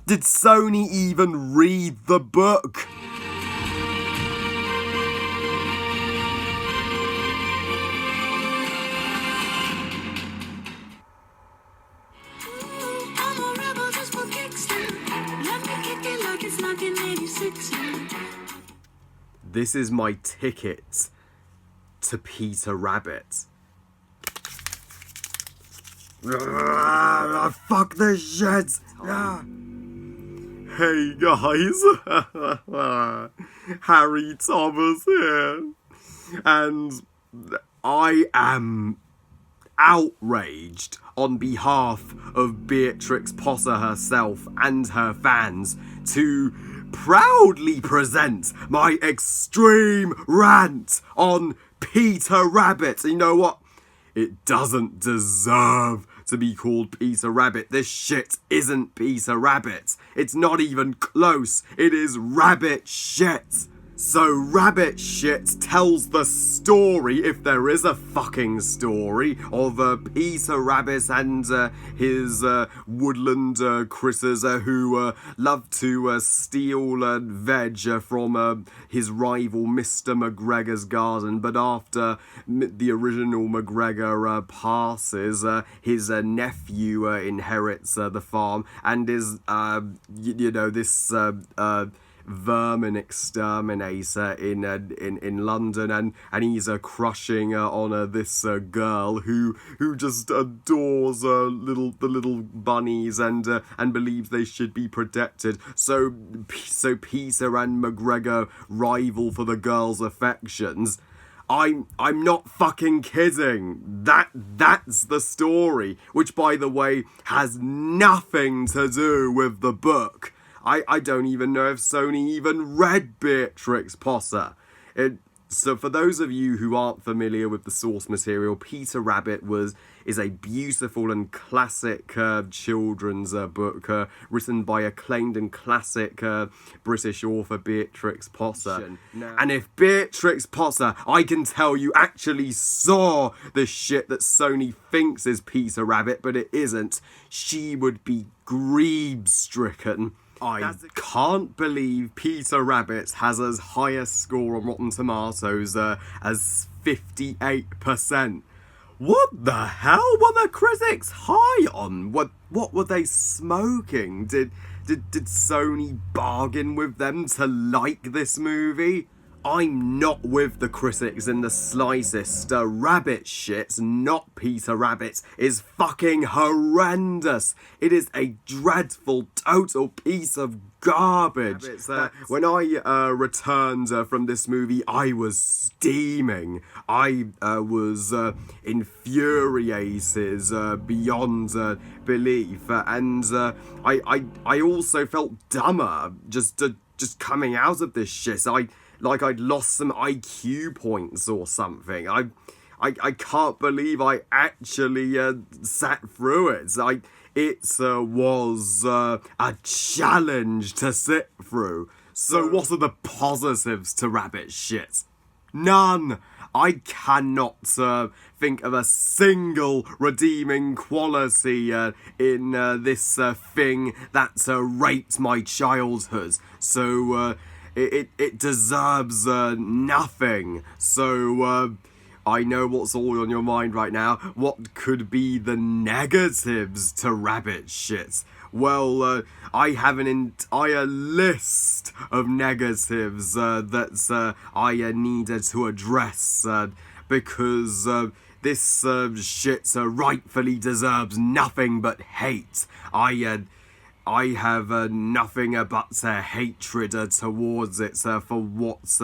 Did Sony even read the book? This is my ticket to Peter Rabbit. Fuck this shit! Hey guys, Harry Thomas here, and I am outraged on behalf of Beatrix Potter herself and her fans to proudly present my extreme rant on Peter Rabbit. You know what? It doesn't deserve to be called Peter Rabbit. This shit isn't Peter Rabbit. It's not even close. It is rabbit shit. So Rabbit Shit tells the story, if there is a fucking story, of Peter Rabbit and his woodland critters who love to steal veg from his rival Mr. McGregor's garden. But after the original McGregor passes, his nephew inherits the farm and is, this vermin exterminator in London, and he's crushing on this girl who just adores the little bunnies and believes they should be protected. So Peter and McGregor rival for the girl's affections. I'm not fucking kidding. That's the story, which by the way has nothing to do with the book. I don't even know if Sony even read Beatrix Potter. So for those of you who aren't familiar with the source material, Peter Rabbit is a beautiful and classic children's book written by acclaimed and classic British author Beatrix Potter. And if Beatrix Potter, I can tell you, actually saw the shit that Sony thinks is Peter Rabbit, but it isn't, she would be grief-stricken. I can't believe Peter Rabbit has as high a score on Rotten Tomatoes as 58%. What the hell were the critics high on? What were they smoking? Did Sony bargain with them to like this movie? I'm not with the critics in the slightest. Rabbit Shit, not Peter Rabbit, is fucking horrendous. It is a dreadful, total piece of garbage. When I returned from this movie, I was steaming. I was infuriated beyond belief, and I also felt dumber just coming out of this shit. I'd lost some IQ points or something. I can't believe I actually sat through it. It was a challenge to sit through. So what are the positives to Rabbit Shit? None. I cannot think of a single redeeming quality in this thing that raped my childhood. So it deserves nothing. So I know what's all on your mind right now. What could be the negatives to Rabbit Shit? Well, I have an entire list of negatives that I needed to address because this shit rightfully deserves nothing but hate. I have nothing but hatred towards it for what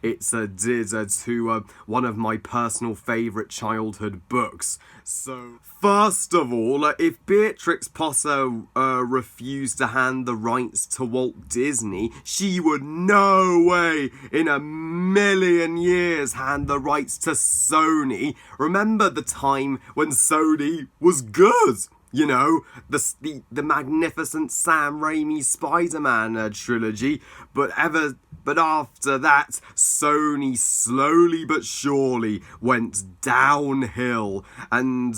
it did to one of my personal favourite childhood books. So, first of all, if Beatrix Potter refused to hand the rights to Walt Disney, she would no way in a million years hand the rights to Sony. Remember the time when Sony was good? you know, the magnificent Sam Raimi Spider-Man trilogy, but after that, Sony slowly but surely went downhill, and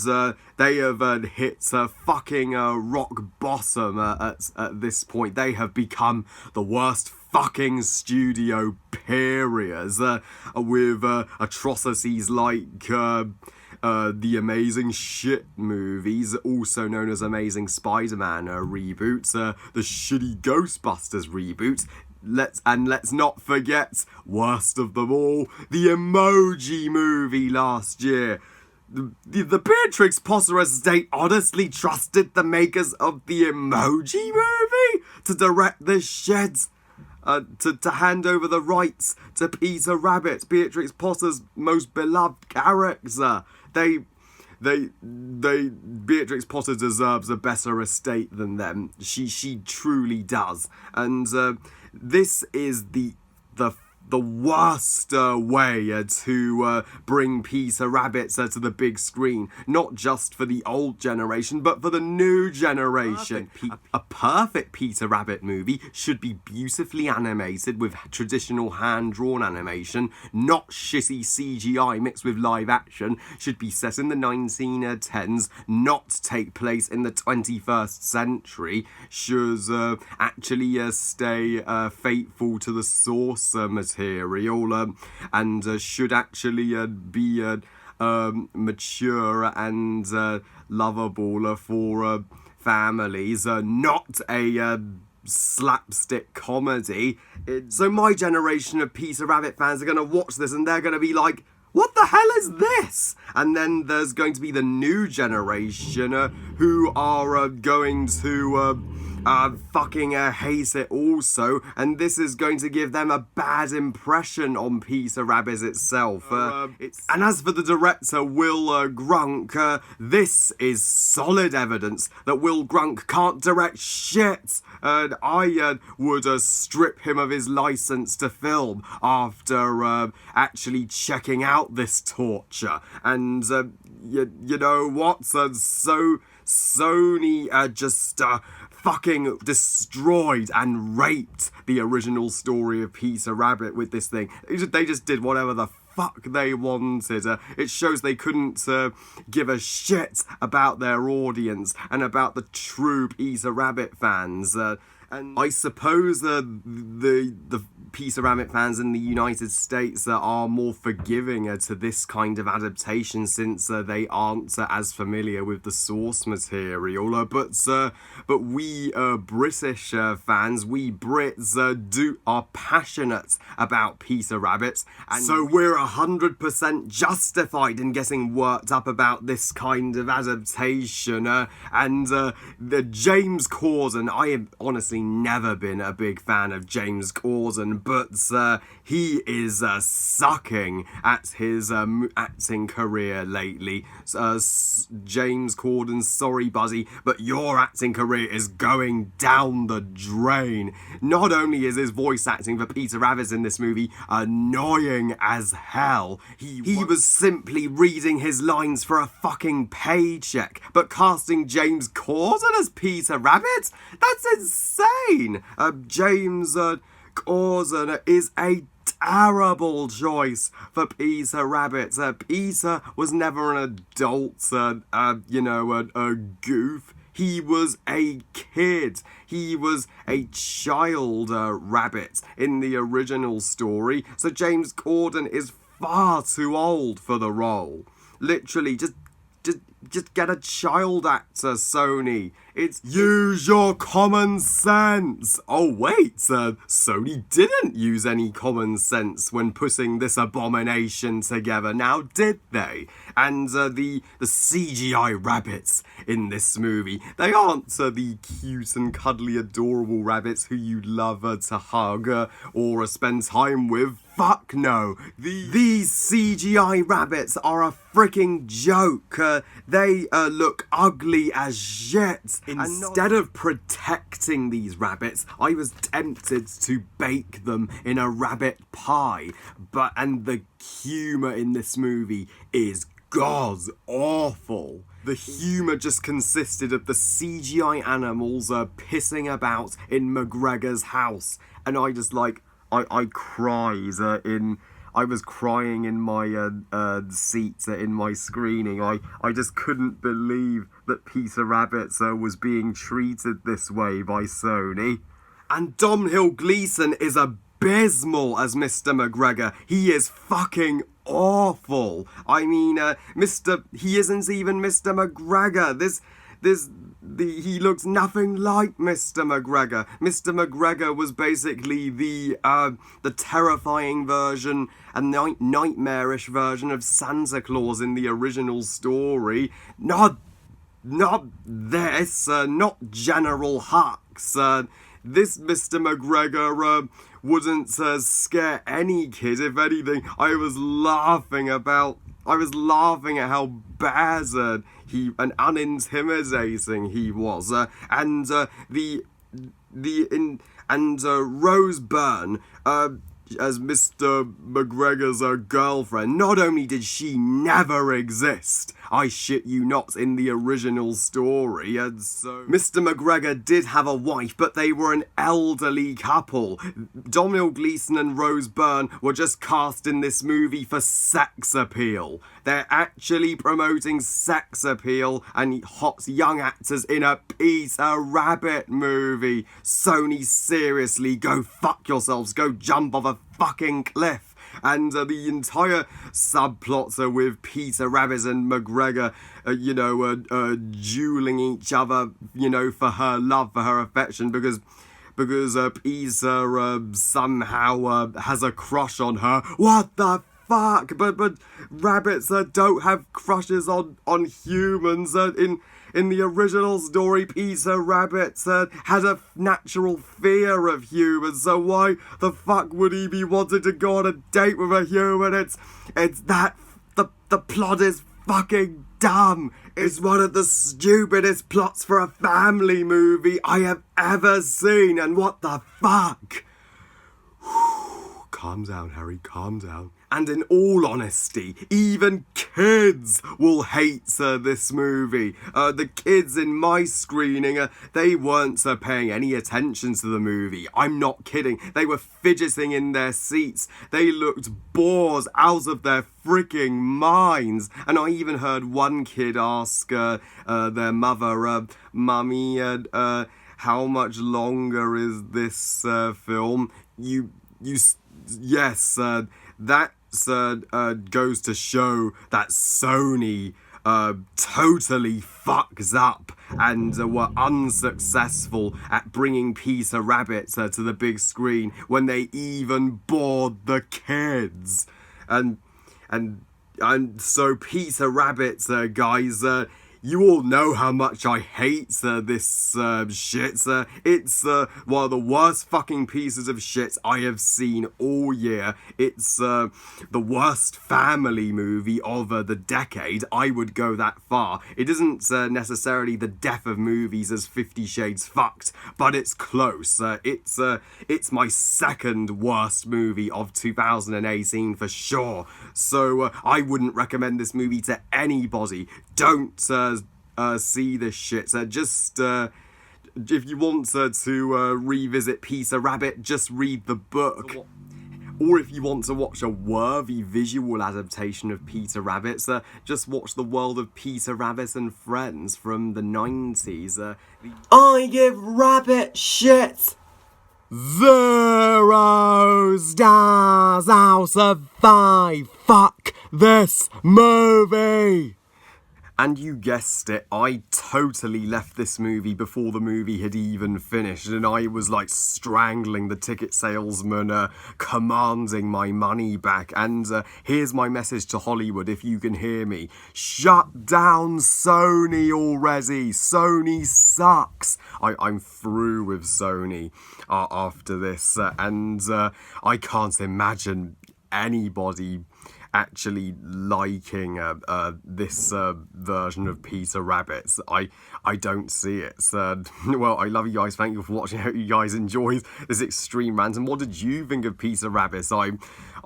they have hit a fucking rock bottom at this point. They have become the worst fucking studio, period, with atrocities like the Amazing Shit movies, also known as Amazing Spider-Man reboots, the shitty Ghostbusters reboot. Let's not forget, worst of them all, the Emoji movie last year. The Beatrix Potter estate honestly trusted the makers of the Emoji movie to direct the sheds, to hand over the rights to Peter Rabbit, Beatrix Potter's most beloved character. Beatrix Potter deserves a better estate than them. She truly does. And this is the worst way to bring Peter Rabbit to the big screen, not just for the old generation, but for the new generation. A perfect Peter Rabbit movie should be beautifully animated with traditional hand-drawn animation, not shitty CGI mixed with live action, should be set in the 1910s, not take place in the 21st century, should actually stay faithful to the source material, and should actually be mature and lovable for families, not a slapstick comedy. So my generation of Peter Rabbit fans are going to watch this and they're going to be like, what the hell is this? And then there's going to be the new generation who are going to fucking hate it also, and this is going to give them a bad impression on Peter Rabbit itself. And as for the director, Will Grunk, this is solid evidence that Will Grunk can't direct shit. I would strip him of his license to film after actually checking out this torture. And you know what? So Sony just fucking destroyed and raped the original story of Peter Rabbit with this thing. They just did whatever the fuck they wanted. It shows they couldn't give a shit about their audience and about the true Peter Rabbit fans. And I suppose the Peter Rabbit fans in the United States are more forgiving to this kind of adaptation, since they aren't as familiar with the source material. But we British fans, we Brits, are passionate about Peter Rabbit, and so we're 100% justified in getting worked up about this kind of adaptation. And the James Corden, I have honestly never been a big fan of James Corden, but he is sucking at his acting career lately. James Corden, sorry buddy, but your acting career is going down the drain. Not only is his voice acting for Peter Rabbit in this movie annoying as hell, he was simply reading his lines for a fucking paycheck, but casting James Corden as Peter Rabbit? That's insane! James Corden is a terrible choice for Peter Rabbit. Peter was never an adult, a goof. He was a kid. He was a child rabbit in the original story. So James Corden is far too old for the role. Literally, just get a child actor, Sony. It's use your common sense. Oh wait, Sony didn't use any common sense when putting this abomination together, now did they? And the CGI rabbits in this movie, they aren't the cute and cuddly adorable rabbits who you love to hug or spend time with. Fuck no. These CGI rabbits are a freaking joke. They look ugly as shit. Instead of protecting these rabbits, I was tempted to bake them in a rabbit pie. And the humour in this movie is god awful. The humour just consisted of the CGI animals pissing about in McGregor's house, and I just I cried I was crying in my seat in my screening. I just couldn't believe that Peter Rabbit was being treated this way by Sony. And Domhnall Gleeson is abysmal as Mr. McGregor. He is fucking awful. I mean, he isn't even Mr. McGregor. He looks nothing like Mr. McGregor. Mr. McGregor was basically the terrifying version and nightmarish version of Santa Claus in the original story. Not this. Not General Hux. This Mr. McGregor wouldn't scare any kid. If anything, I was laughing at how bad and unintimidating he was. Rose Byrne, as Mr. McGregor's girlfriend, not only did she never exist, I shit you not, in the original story, and so Mr. McGregor did have a wife, but they were an elderly couple. Domhnall Gleeson and Rose Byrne were just cast in this movie for sex appeal. They're actually promoting sex appeal and hot young actors in a Peter Rabbit movie. Sony, seriously, go fuck yourselves, go jump off a fucking cliff. And the entire subplot with Peter Rabbit and McGregor, dueling each other, for her love, for her affection, because Peter somehow has a crush on her. What the fuck? But rabbits don't have crushes on humans. In the original story, Peter Rabbit had a natural fear of humans, so why the fuck would he be wanting to go on a date with a human? The plot is fucking dumb. It's one of the stupidest plots for a family movie I have ever seen, and what the fuck? Calm down, Harry, calm down. And in all honesty, even kids will hate this movie. The kids in my screening, they weren't paying any attention to the movie. I'm not kidding. They were fidgeting in their seats. They looked bored out of their freaking minds. And I even heard one kid ask their mother, Mummy, how much longer is this film? Yes, that goes to show that Sony totally fucks up and were unsuccessful at bringing Peter Rabbit to the big screen when they even bored the kids. And so Peter Rabbit, guys, you all know how much I hate this shit. It's one of the worst fucking pieces of shit I have seen all year. It's the worst family movie of the decade. I would go that far. It isn't necessarily the death of movies as 50 Shades fucked, but it's close. It's my second worst movie of 2018 for sure. So I wouldn't recommend this movie to anybody. Don't see this shit. Just if you want to revisit Peter Rabbit, just read the book. Or if you want to watch a worthy visual adaptation of Peter Rabbit, just watch The World of Peter Rabbit and Friends from the 90s. I give Rabbit shit 0 stars out of 5. Fuck this movie. And you guessed it, I totally left this movie before the movie had even finished, and I was strangling the ticket salesman, commanding my money back. And here's my message to Hollywood, if you can hear me. Shut down Sony already. Sony sucks. I'm through with Sony after this, and I can't imagine anybody actually liking this version of Peter Rabbit. I don't see it. Well, I love you guys. Thank you for watching. I hope you guys enjoyed this extreme rant. And what did you think of Peter Rabbit?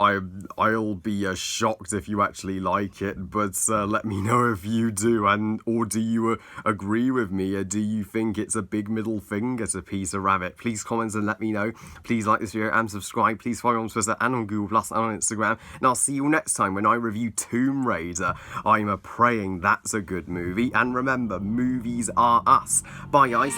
I'll be shocked if you actually like it, but let me know if you do, or do you agree with me? Do you think it's a big middle finger to Peter Rabbit? Please comment and let me know. Please like this video and subscribe. Please follow me on Twitter and on Google Plus and on Instagram. And I'll see you next time when I review Tomb Raider. I'm praying that's a good movie. And remember, movies are us. Bye, guys.